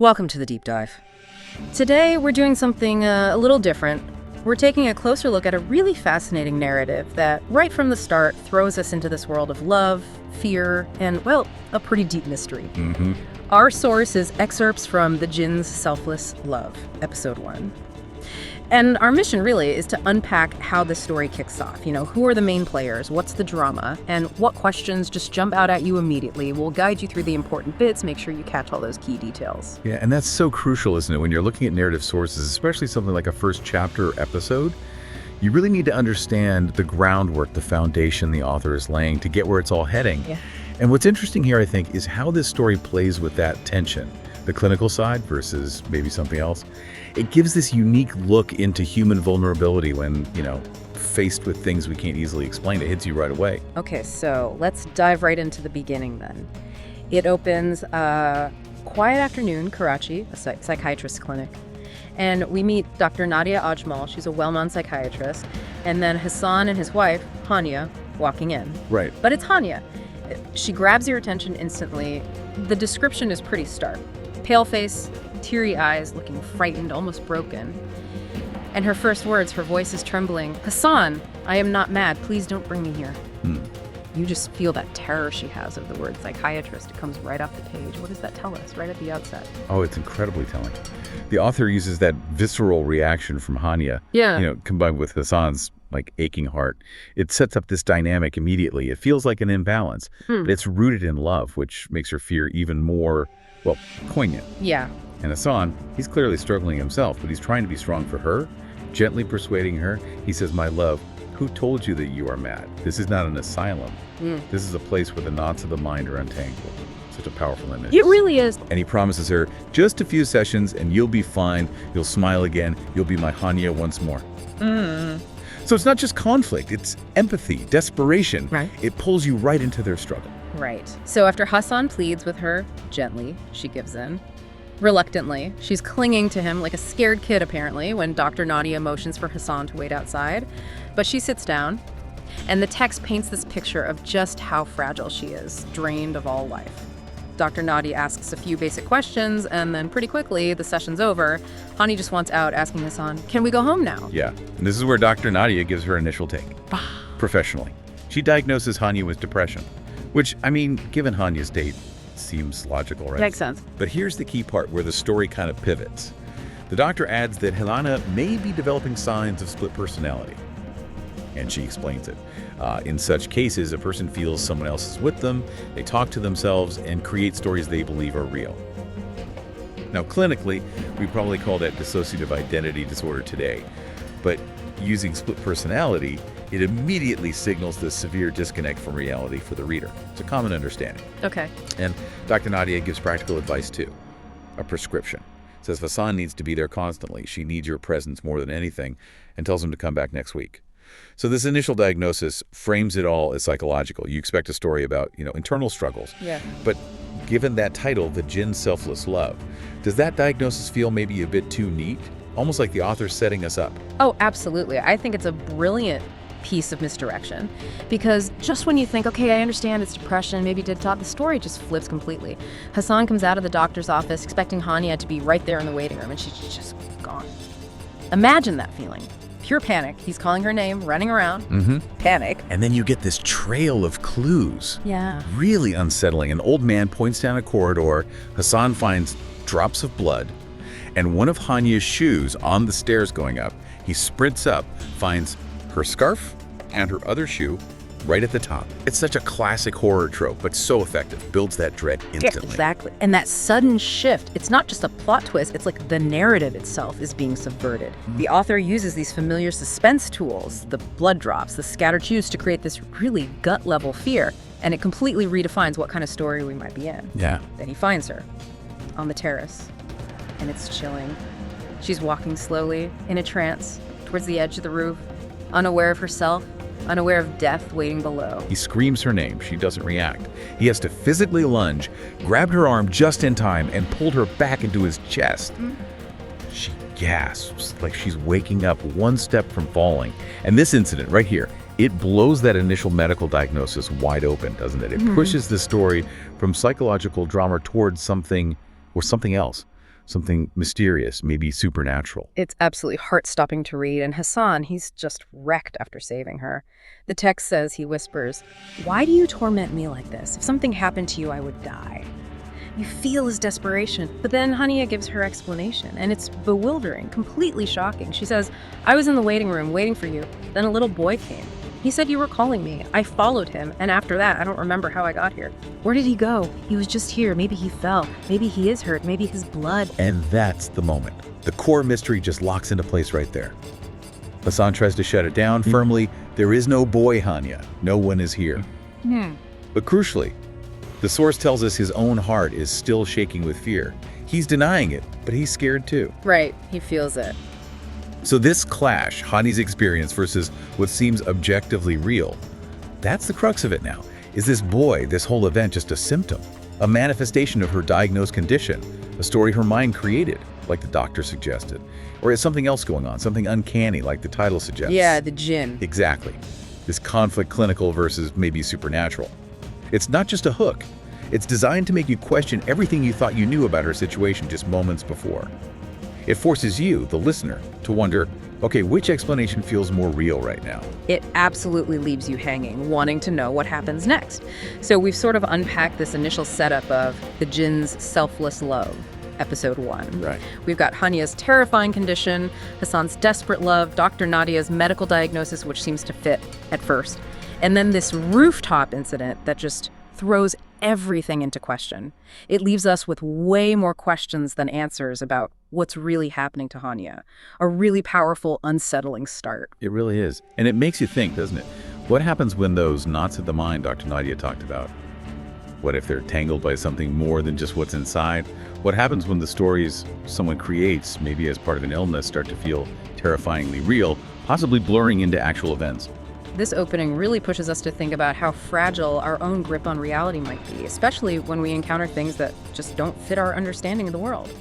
Welcome to the deep dive. Today we're doing something a little different. We're taking a closer look at a really fascinating narrative that, right from the start, throws us into this world of love, fear, and, well, a pretty deep mystery. Our source is excerpts from the Jinn's Selfless Love, Episode 1. And our mission really is to unpack how this story kicks off. Who are the main players? What's the drama? And what questions just jump out at you immediately? We'll guide you through the important bits, make sure you catch all those key details. Yeah, and that's so crucial, isn't it? When you're looking at narrative sources, especially something like a first chapter or episode, you really need to understand the groundwork, the foundation the author is laying to get where it's all heading. Yeah. And what's interesting here, I think, is how this story plays with that tension, the clinical side versus maybe something else. It gives this unique look into human vulnerability when, faced with things we can't easily explain. It hits you right away. Okay, so let's dive right into the beginning then. It opens quiet afternoon, Karachi, a psychiatrist clinic. And we meet Dr. Nadia Ajmal. She's a well-known psychiatrist. And then Hassan and his wife, Hania, walking in. Right. But it's Hania. She grabs your attention instantly. The description is pretty stark. Pale face, teary eyes, looking frightened, almost broken. And her first words, her voice is trembling. Hassan, I am not mad. Please don't bring me here. You just feel that terror she has of the word psychiatrist. It comes right off the page. What does that tell us right at the outset? Oh, it's incredibly telling. The author uses that visceral reaction from Hania, combined with Hassan's aching heart. It sets up this dynamic immediately. It feels like an imbalance, but it's rooted in love, which makes her fear even more, poignant. Yeah. And Hassan, he's clearly struggling himself, but he's trying to be strong for her, gently persuading her. He says, my love, who told you that you are mad? This is not an asylum. This is a place where the knots of the mind are untangled. Such a powerful image. It really is. And he promises her, just a few sessions and you'll be fine. You'll smile again. You'll be my Hania once more. So it's not just conflict, it's empathy, desperation. Right. It pulls you right into their struggle. Right. So after Hassan pleads with her gently, she gives in. Reluctantly, she's clinging to him like a scared kid, apparently, when Dr. Nadia motions for Hassan to wait outside. But she sits down, and the text paints this picture of just how fragile she is, drained of all life. Dr. Nadia asks a few basic questions, and then pretty quickly, the session's over. Hani just wants out, asking Hassan, can we go home now? Yeah, and this is where Dr. Nadia gives her initial take. Professionally. She diagnoses Hania with depression, which, given Hania's date, seems logical, right? Makes sense. But here's the key part where the story kind of pivots. The doctor adds that Helena may be developing signs of split personality. And she explains it. In such cases, a person feels someone else is with them, they talk to themselves, and create stories they believe are real. Now, clinically, we probably call that dissociative identity disorder today. But using split personality, it immediately signals the severe disconnect from reality for the reader. It's a common understanding. Okay. And Dr. Nadia gives practical advice too. A prescription. Says Hassan needs to be there constantly. She needs your presence more than anything, and tells him to come back next week. So this initial diagnosis frames it all as psychological. You expect a story about, internal struggles. Yeah. But given that title, The Jinn's Selfless Love, does that diagnosis feel maybe a bit too neat? Almost like the author's setting us up. Oh, absolutely. I think it's a brilliant piece of misdirection, because just when you think, okay, I understand it's depression, maybe did top, the story just flips completely. Hassan comes out of the doctor's office expecting Hania to be right there in the waiting room, and she's just gone. Imagine that feeling. Pure panic. He's calling her name, running around. Panic. And then you get this trail of clues. Yeah. Really unsettling. An old man points down a corridor. Hassan finds drops of blood and one of Hania's shoes on the stairs going up. He sprints up, finds her scarf and her other shoe right at the top. It's such a classic horror trope, but so effective. Builds that dread instantly. Exactly. And that sudden shift, it's not just a plot twist, it's like the narrative itself is being subverted. The author uses these familiar suspense tools, the blood drops, the scattered shoes, to create this really gut-level fear. And it completely redefines what kind of story we might be in. Yeah. Then he finds her on the terrace, and it's chilling. She's walking slowly, in a trance, towards the edge of the roof, unaware of herself, unaware of death waiting below. He screams her name. She doesn't react. He has to physically lunge, grabbed her arm just in time, and pulled her back into his chest. She gasps like she's waking up one step from falling. And this incident right here, it blows that initial medical diagnosis wide open, doesn't it? It pushes the story from psychological drama towards something else. something mysterious, maybe supernatural. It's absolutely heart-stopping to read, and Hassan, he's just wrecked after saving her. The text says, he whispers, "Why do you torment me like this? If something happened to you, I would die." You feel his desperation, but then Hania gives her explanation, and it's bewildering, completely shocking. She says, "I was in the waiting room waiting for you. Then a little boy came. He said you were calling me. I followed him, and after that, I don't remember how I got here. Where did he go? He was just here. Maybe he fell. Maybe he is hurt. Maybe his blood." And that's the moment. The core mystery just locks into place right there. Hassan tries to shut it down firmly. There is no boy, Hania. No one is here. But crucially, the source tells us his own heart is still shaking with fear. He's denying it, but he's scared too. Right, he feels it. So this clash, Hani's experience versus what seems objectively real, that's the crux of it now. Is this boy, this whole event, just a symptom? A manifestation of her diagnosed condition? A story her mind created, like the doctor suggested? Or is something else going on, something uncanny, like the title suggests? Yeah, the Jinn. Exactly. This conflict, clinical versus maybe supernatural. It's not just a hook. It's designed to make you question everything you thought you knew about her situation just moments before. It forces you, the listener, to wonder, okay, which explanation feels more real right now? It absolutely leaves you hanging, wanting to know what happens next. So we've sort of unpacked this initial setup of the Jinn's selfless love, episode 1. Right. We've got Hania's terrifying condition, Hassan's desperate love, Dr. Nadia's medical diagnosis, which seems to fit at first, and then this rooftop incident that just throws everything into question. It leaves us with way more questions than answers about what's really happening to Hania. A really powerful, unsettling start. It really is. And it makes you think, doesn't it? What happens when those knots of the mind Dr. Nadia talked about? What if they're tangled by something more than just what's inside? What happens when the stories someone creates, maybe as part of an illness, start to feel terrifyingly real, possibly blurring into actual events? This opening really pushes us to think about how fragile our own grip on reality might be, especially when we encounter things that just don't fit our understanding of the world.